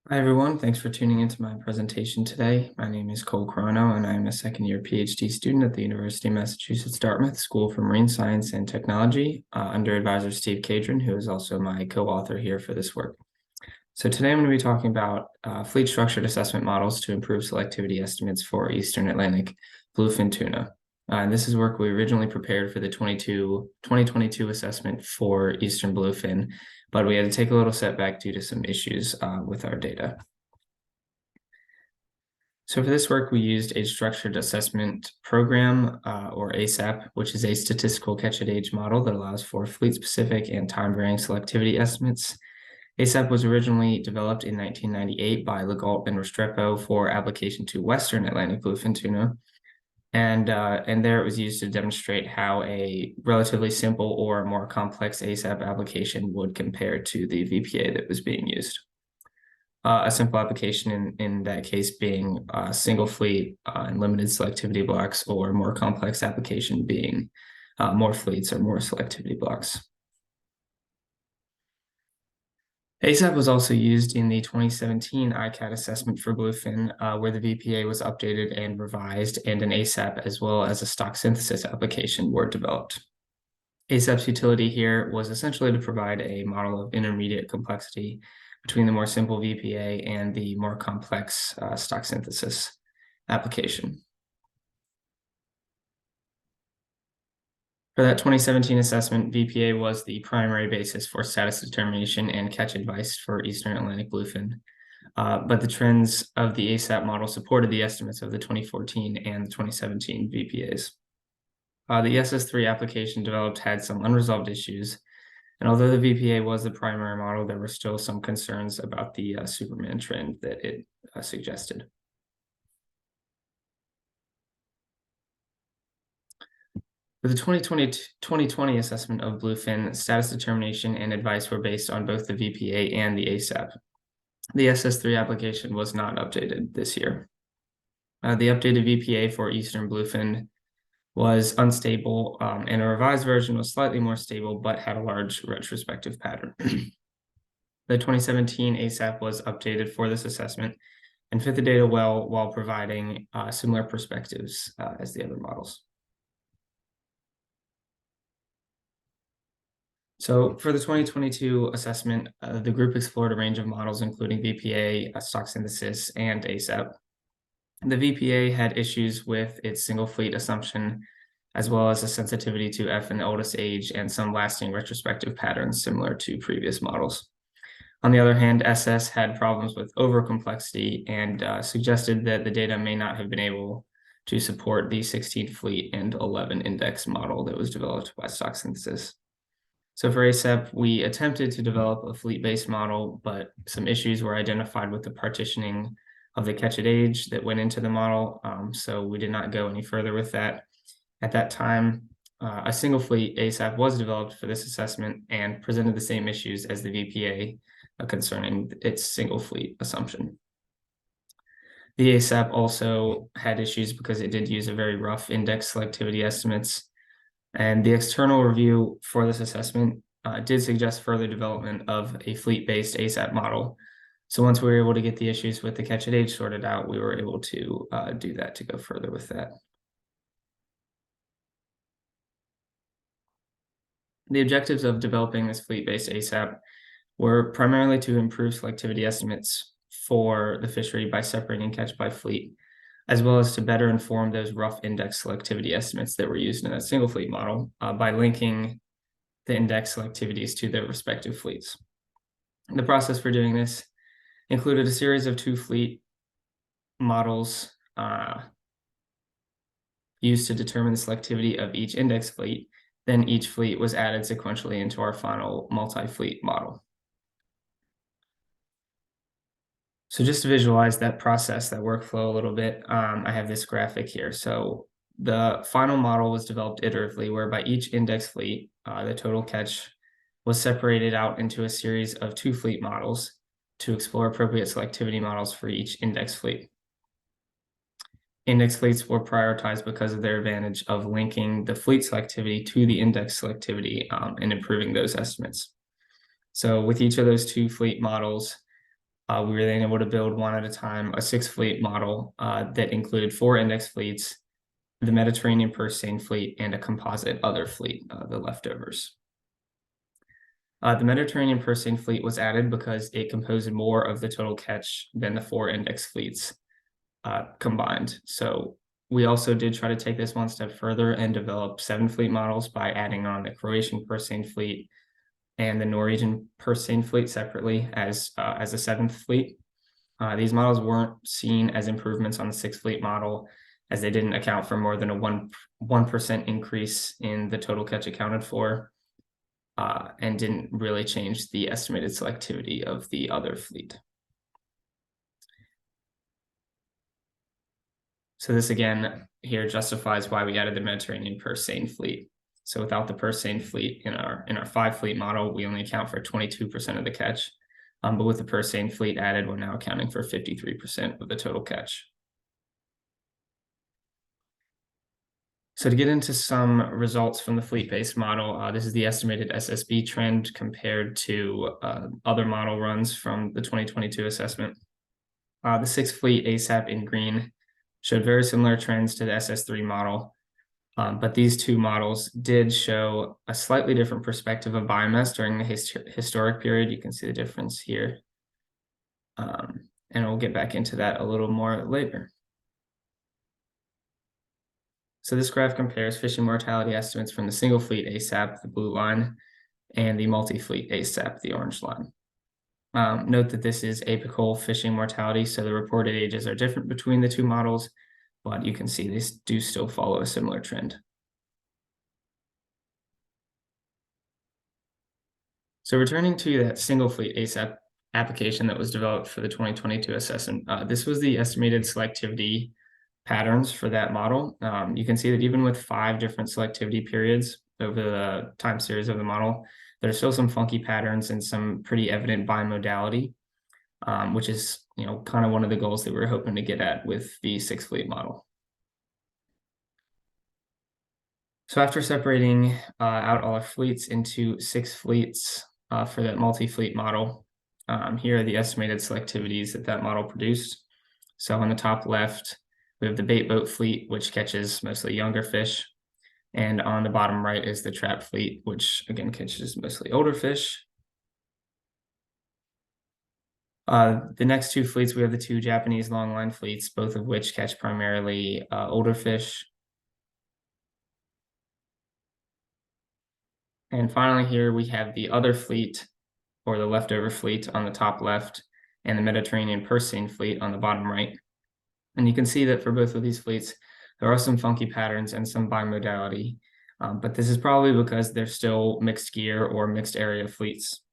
Hi, everyone. Thanks for tuning into my presentation today. My name is Carrano, and I'm a second-year PhD student at the University of Massachusetts Dartmouth School for Marine Science and Technology under advisor Steve Cadrin, who is also my co-author here for this work. So today I'm going to be talking about fleet structured assessment models to improve selectivity estimates for Eastern Atlantic bluefin tuna. This is work we originally prepared for the 2022 assessment for Eastern bluefin, but we had to take a little setback due to some issues with our data. So for this work, we used a structured assessment program, or ASAP, which is a statistical catch-at-age model that allows for fleet-specific and time-varying selectivity estimates. ASAP was originally developed in 1998 by Legault and Restrepo for application to Western Atlantic bluefin tuna. And there it was used to demonstrate how a relatively simple or more complex ASAP application would compare to the VPA that was being used. A simple application in that case being single fleet and limited selectivity blocks, or more complex application being more fleets or more selectivity blocks. ASAP was also used in the 2017 ICAT assessment for bluefin, where the VPA was updated and revised, and an ASAP as well as a stock synthesis application were developed. ASAP's utility here was essentially to provide a model of intermediate complexity between the more simple VPA and the more complex stock synthesis application. For that 2017 assessment, VPA was the primary basis for status determination and catch advice for Eastern Atlantic bluefin. But the trends of the ASAP model supported the estimates of the 2014 and the 2017 VPAs. The SS3 application developed had some unresolved issues, and although the VPA was the primary model, there were still some concerns about the Superman trend that it suggested. For the 2020 assessment of bluefin, status determination and advice were based on both the VPA and the ASAP. The SS3 application was not updated this year. The updated VPA for Eastern bluefin was unstable, and a revised version was slightly more stable, but had a large retrospective pattern. The 2017 ASAP was updated for this assessment and fit the data well while providing similar perspectives as the other models. So for the 2022 assessment, the group explored a range of models, including VPA, stock synthesis, and ASAP. The VPA had issues with its single fleet assumption, as well as a sensitivity to F in the oldest age and some lasting retrospective patterns similar to previous models. On the other hand, SS had problems with overcomplexity and suggested that the data may not have been able to support the 16 fleet and 11 index model that was developed by stock synthesis. So for ASAP, we attempted to develop a fleet-based model, but some issues were identified with the partitioning of the catch-at-age that went into the model, so we did not go any further with that. At that time, a single fleet ASAP was developed for this assessment and presented the same issues as the VPA concerning its single fleet assumption. The ASAP also had issues because it did use a very rough index selectivity estimates, and the external review for this assessment did suggest further development of a fleet-based ASAP model. So once we were able to get the issues with the catch-at-age sorted out, we were able to do that, to go further with that. The objectives of developing this fleet-based ASAP were primarily to improve selectivity estimates for the fishery by separating catch by fleet, as well as to better inform those rough index selectivity estimates that were used in a single fleet model by linking the index selectivities to their respective fleets. The process for doing this included a series of 2 fleet models used to determine the selectivity of each index fleet. Then each fleet was added sequentially into our final multi-fleet model. So just to visualize that process, that workflow a little bit, I have this graphic here. So the final model was developed iteratively, whereby each index fleet, the total catch, was separated out into a series of 2 fleet models to explore appropriate selectivity models for each index fleet. Index fleets were prioritized because of their advantage of linking the fleet selectivity to the index selectivity and improving those estimates. So with each of those 2 fleet models, We were then able to build one at a time a 6-fleet model that included 4 index fleets, the Mediterranean purse seine fleet, and a composite other fleet, the leftovers. The Mediterranean purse seine fleet was added because it composed more of the total catch than the 4 index fleets combined. So we also did try to take this one step further and develop 7 fleet models by adding on the Croatian purse seine fleet and the Norwegian purse seine fleet separately as a 7th fleet. These models weren't seen as improvements on the 6th fleet model, as they didn't account for more than a 1% increase in the total catch accounted for, and didn't really change the estimated selectivity of the other fleet. So this again here justifies why we added the Mediterranean purse seine fleet. So without the purse seine fleet in our 5-fleet model, we only account for 22% of the catch. But with the purse seine fleet added, we're now accounting for 53% of the total catch. So to get into some results from the fleet-based model, this is the estimated SSB trend compared to other model runs from the 2022 assessment. The 6th fleet ASAP in green showed very similar trends to the SS3 model, but these two models did show a slightly different perspective of biomass during the historic period. You can see the difference here, and we'll get back into that a little more later. So this graph compares fishing mortality estimates from the single fleet ASAP, the blue line, and the multi-fleet ASAP, the orange line. Note that this is apical fishing mortality, so the reported ages are different between the two models, but you can see they do still follow a similar trend. So returning to that single fleet ASAP application that was developed for the 2022 assessment, this was the estimated selectivity patterns for that model. You can see that even with 5 different selectivity periods over the time series of the model, there's still some funky patterns and some pretty evident bimodality, which is kind of one of the goals that we were hoping to get at with the 6th fleet model. So after separating out all our fleets into 6 fleets for that multi-fleet model, here are the estimated selectivities that model produced. So on the top left, we have the bait boat fleet, which catches mostly younger fish. And on the bottom right is the trap fleet, which again catches mostly older fish. The next 2 fleets, we have the 2 Japanese longline fleets, both of which catch primarily older fish. And finally here we have the other fleet, or the leftover fleet on the top left, and the Mediterranean purse seine fleet on the bottom right. And you can see that for both of these fleets, there are some funky patterns and some bimodality, but this is probably because they're still mixed gear or mixed area fleets.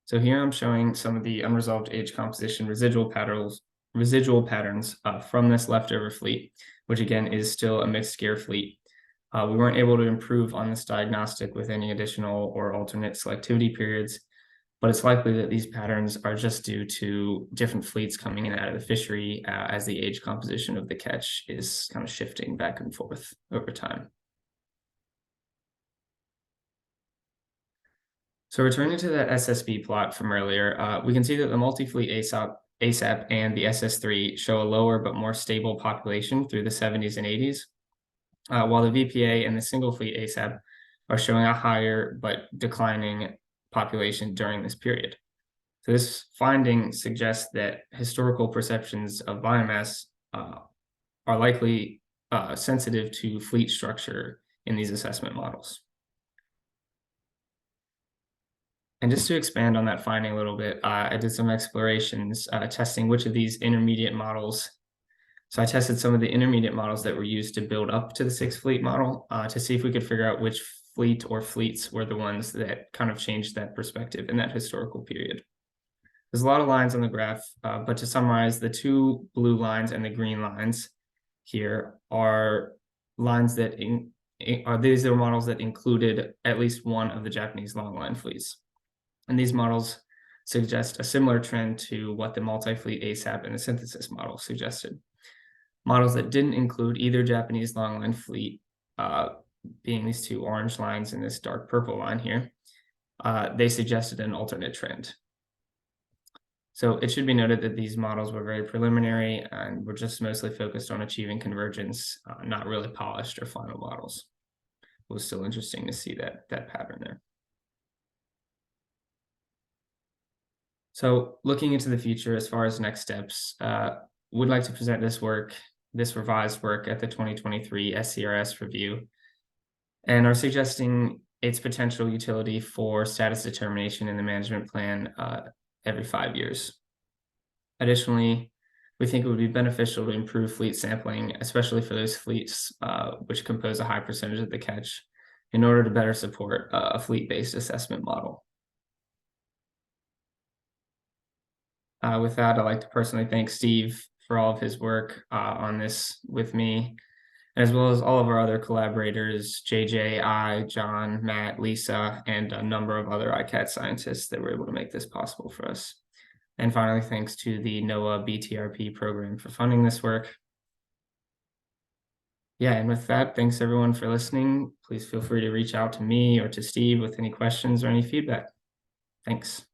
So here I'm showing some of the unresolved age composition residual patterns from this leftover fleet, which again is still a mixed gear fleet. We weren't able to improve on this diagnostic with any additional or alternate selectivity periods, but it's likely that these patterns are just due to different fleets coming in and out of the fishery as the age composition of the catch is kind of shifting back and forth over time. So returning to that SSB plot from earlier, we can see that the multi-fleet ASAP and the SS3 show a lower but more stable population through the 70s and 80s, while the VPA and the single fleet ASAP are showing a higher but declining population during this period. So this finding suggests that historical perceptions of biomass are likely sensitive to fleet structure in these assessment models. And just to expand on that finding a little bit, I did some explorations testing which of these intermediate models. So I tested some of the intermediate models that were used to build up to the 6th fleet model to see if we could figure out which fleet or fleets were the ones that kind of changed that perspective in that historical period. There's a lot of lines on the graph, but to summarize, the 2 blue lines and the green lines here are lines that these are models that included at least one of the Japanese longline fleets. And these models suggest a similar trend to what the multi-fleet ASAP and the synthesis model suggested. Models that didn't include either Japanese longline fleet, being these 2 orange lines and this dark purple line here, they suggested an alternate trend. So it should be noted that these models were very preliminary and were just mostly focused on achieving convergence, not really polished or final models. It was still interesting to see that pattern there. So looking into the future, as far as next steps, would like to present this revised work at the 2023 SCRS review, and are suggesting its potential utility for status determination in the management plan every 5 years. Additionally, we think it would be beneficial to improve fleet sampling, especially for those fleets which compose a high percentage of the catch, in order to better support a fleet-based assessment model. With that, I'd like to personally thank Steve for all of his work on this with me, as well as all of our other collaborators, JJ, John, Matt, Lisa, and a number of other ICAT scientists that were able to make this possible for us. And finally, thanks to the NOAA BTRP program for funding this work. Yeah, and with that, thanks everyone for listening. Please feel free to reach out to me or to Steve with any questions or any feedback. Thanks.